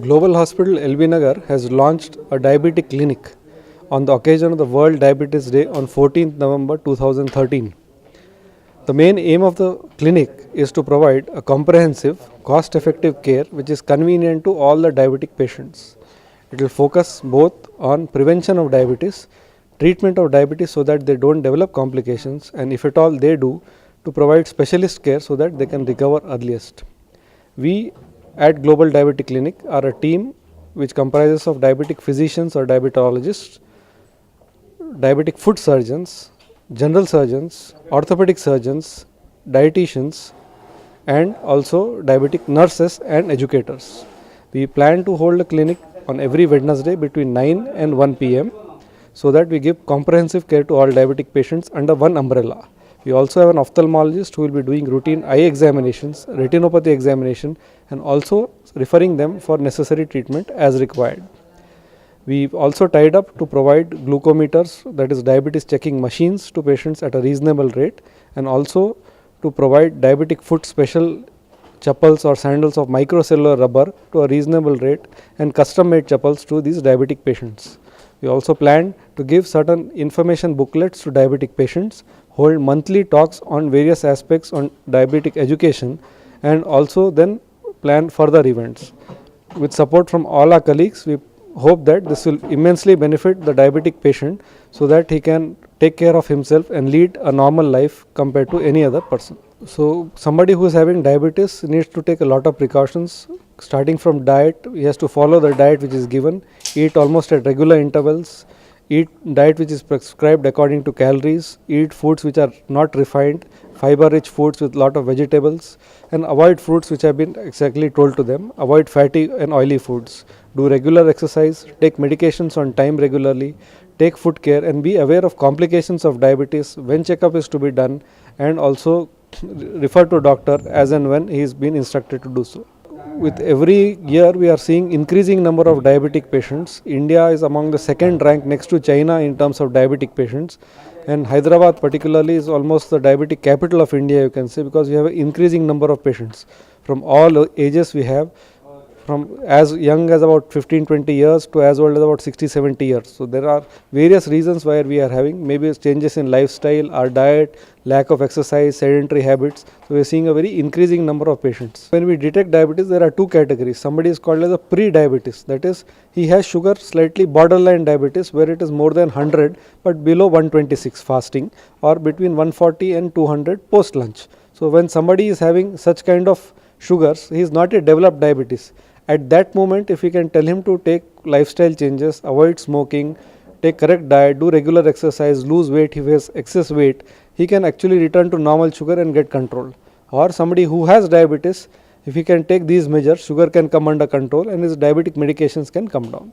Global Hospital LB Nagar has launched a diabetic clinic on the occasion of the World Diabetes Day on 14th November 2013. The main aim of the clinic is to provide a comprehensive, cost-effective care which is convenient to all the diabetic patients. It will focus both on prevention of diabetes, treatment of diabetes so that they don't develop complications, and if at all they do, to provide specialist care so that they can recover earliest. We at Global Diabetic Clinic are a team which comprises of diabetic physicians or diabetologists, diabetic foot surgeons, general surgeons, orthopedic surgeons, dietitians, and also diabetic nurses and educators. We plan to hold a clinic on every Wednesday between 9 and 1 p.m. so that we give comprehensive care to all diabetic patients under one umbrella. We also have an ophthalmologist who will be doing routine eye examinations, retinopathy examination, and also referring them for necessary treatment as required. We've also tied up to provide glucometers, that is diabetes checking machines, to patients at a reasonable rate, and also to provide diabetic foot special chappals or sandals of microcellular rubber to a reasonable rate, and custom made chappals to these diabetic patients. We also plan to give certain information booklets to diabetic patients, hold monthly talks on various aspects on diabetic education, and also then plan further events. With support from all our colleagues, we hope that this will immensely benefit the diabetic patient so that he can take care of himself and lead a normal life compared to any other person. So somebody who is having diabetes needs to take a lot of precautions. Starting from diet, he has to follow the diet which is given, eat almost at regular intervals, eat diet which is prescribed according to calories, eat foods which are not refined, fiber rich foods with lot of vegetables, and avoid fruits which have been exactly told to them, avoid fatty and oily foods, do regular exercise, take medications on time regularly, take foot care, and be aware of complications of diabetes when checkup is to be done, and also refer to doctor as and when he is been instructed to do so. With every year we are seeing increasing number of diabetic patients. India is among the second rank next to China in terms of diabetic patients, and Hyderabad particularly is almost the diabetic capital of India, you can say, because we have an increasing number of patients from all ages. We have from as young as about 15-20 years to as old as about 60-70 years. So there are various reasons why we are having maybe changes in lifestyle, our diet, lack of exercise, sedentary habits. So we are seeing a very increasing number of patients. When we detect diabetes, there are two categories. Somebody is called as a pre-diabetes, that is he has sugar slightly borderline diabetes where it is more than 100 but below 126 fasting, or between 140 and 200 post lunch. So when somebody is having such kind of sugars, he is not yet developed diabetes. At that moment, if we can tell him to take lifestyle changes, avoid smoking, take correct diet, do regular exercise, lose weight if he has excess weight, he can actually return to normal sugar and get control. Or somebody who has diabetes, if he can take these measures, sugar can come under control and his diabetic medications can come down.